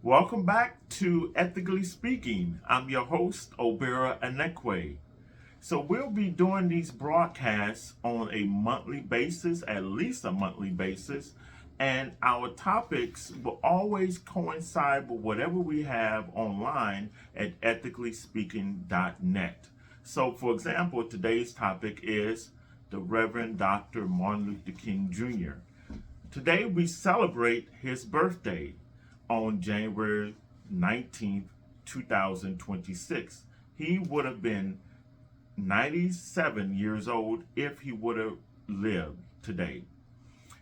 Welcome back to Ethically Speaking. I'm your host, Obera Anekwe. So we'll be doing these broadcasts on a monthly basis, at least a monthly basis, and our topics will always coincide with whatever we have online at ethicallyspeaking.net. So, for example, today's topic is the Reverend Dr. Martin Luther King Jr. Today we celebrate his birthday on January 19th, 2026. He would have been 97 years old if he would have lived today.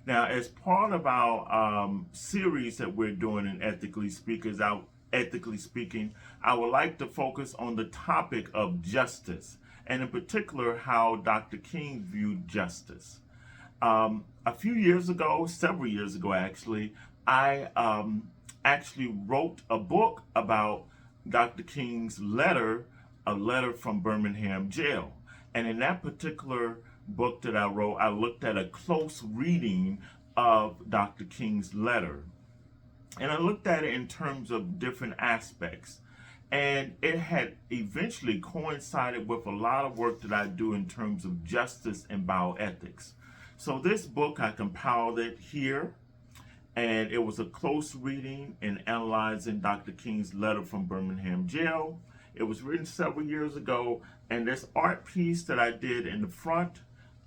Now, as part of our series that we're doing in Ethically Speaking, I would like to focus on the topic of justice, and in particular, how Dr. King viewed justice. A few years ago, several years ago actually, I actually wrote a book about Dr. King's letter, a letter from Birmingham jail. And in that particular book that I wrote, I looked at a close reading of Dr. King's letter. And I looked at it in terms of different aspects. And it had eventually coincided with a lot of work that I do in terms of justice and bioethics. So this book, I compiled it here, and it was a close reading in analyzing Dr. King's letter from Birmingham jail. It was written several years ago, and this art piece that I did in the front,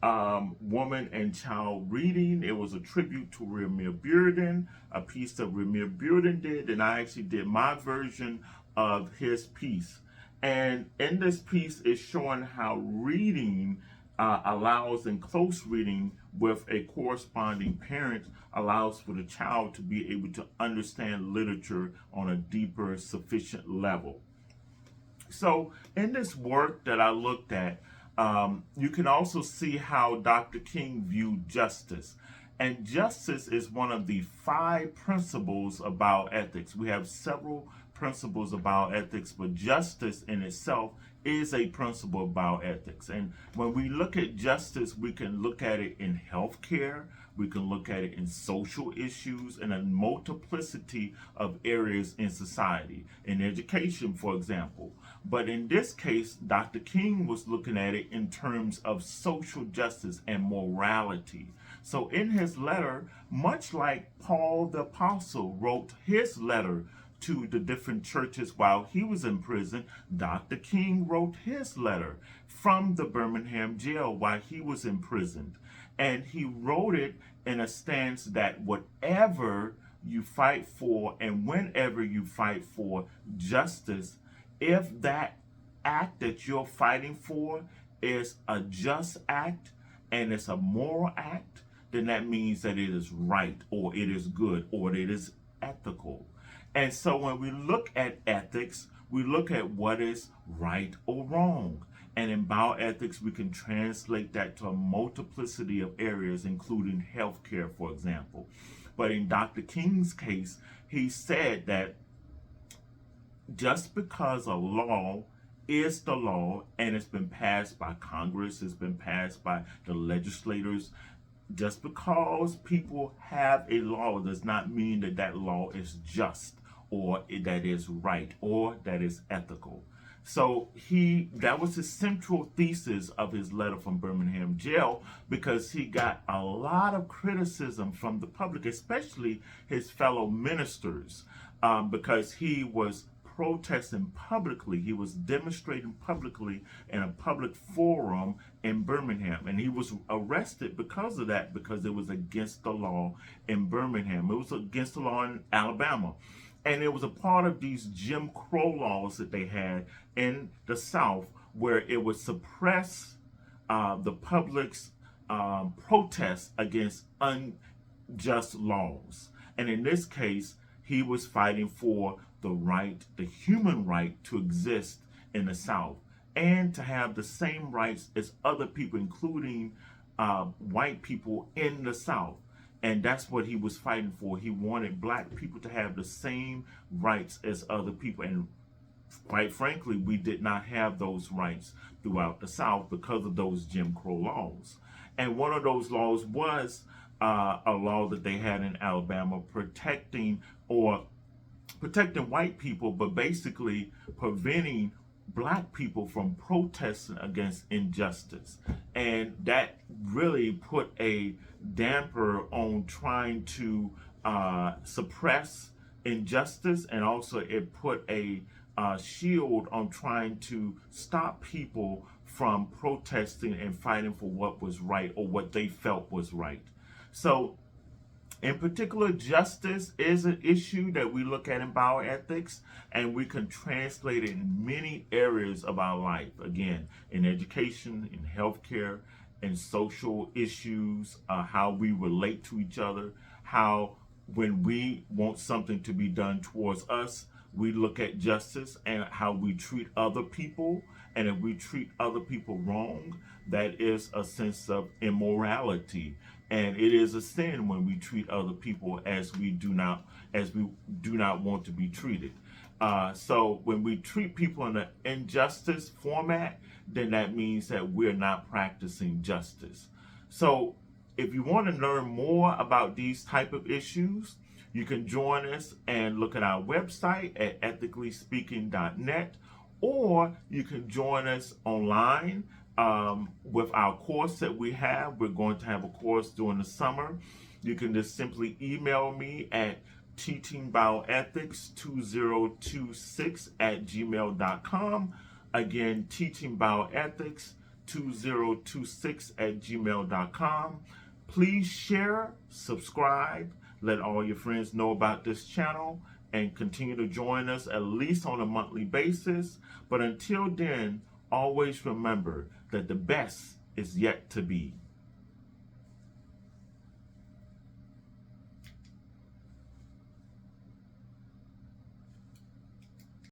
Woman and Child Reading, it was a tribute to Ramir Bearden, a piece that Ramir Bearden did, and I actually did my version of his piece. And in this piece is showing how reading allows, in close reading with a corresponding parent, allows for the child to be able to understand literature on a deeper, sufficient level. So in this work that I looked at, you can also see how Dr. King viewed justice. And justice is one of the 5 principles about ethics. We have several principles about ethics, but justice in itself is a principle about ethics. And when we look at justice, we can look at it in healthcare, we can look at it in social issues, and a multiplicity of areas in society, in education, for example. But in this case, Dr. King was looking at it in terms of social justice and morality. So in his letter, much like Paul the Apostle wrote his letter to the different churches while he was in prison, Dr. King wrote his letter from the Birmingham jail while he was imprisoned. And he wrote it in a stance that whatever you fight for and whenever you fight for justice, if that act that you're fighting for is a just act and it's a moral act, then that means that it is right, or it is good, or it is ethical. And so when we look at ethics, we look at what is right or wrong. And in bioethics, we can translate that to a multiplicity of areas, including healthcare, for example. But in Dr. King's case, he said that just because a law is the law and it's been passed by Congress, it's been passed by the legislators, just because people have a law does not mean that that law is just, or that is right, or that is ethical. So that was his central thesis of his letter from Birmingham jail, because he got a lot of criticism from the public, especially his fellow ministers, because he was protesting publicly. He was demonstrating publicly in a public forum in Birmingham, and he was arrested because of that, because it was against the law in Birmingham. It was against the law in Alabama. And it was a part of these Jim Crow laws that they had in the South, where it would suppress the public's protest against unjust laws. And in this case, he was fighting for the right, the human right to exist in the South and to have the same rights as other people, including white people in the South. And that's what he was fighting for. He wanted black people to have the same rights as other people. And quite frankly, we did not have those rights throughout the South because of those Jim Crow laws. And one of those laws was a law that they had in Alabama protecting or protecting white people, but basically preventing black people from protesting against injustice. And that really put a damper on trying to suppress injustice, and also it put a shield on trying to stop people from protesting and fighting for what was right or what they felt was right. So in particular, justice is an issue that we look at in bioethics, and we can translate it in many areas of our life. Again, in education, in healthcare, in social issues, how we relate to each other, how when we want something to be done towards us, we look at justice, and how we treat other people. And if we treat other people wrong, that is a sense of immorality. And it is a sin when we treat other people as we do not want to be treated. So when we treat people in an injustice format, then that means that we're not practicing justice. So if you want to learn more about these type of issues, you can join us and look at our website at ethicallyspeaking.net, or you can join us online with our course that we have. We're going to have a course during the summer. You can just simply email me at teachingbioethics2026@gmail.com. Again, teachingbioethics2026@gmail.com. Please share, subscribe, let all your friends know about this channel, and continue to join us at least on a monthly basis. But until then, always remember that the best is yet to be.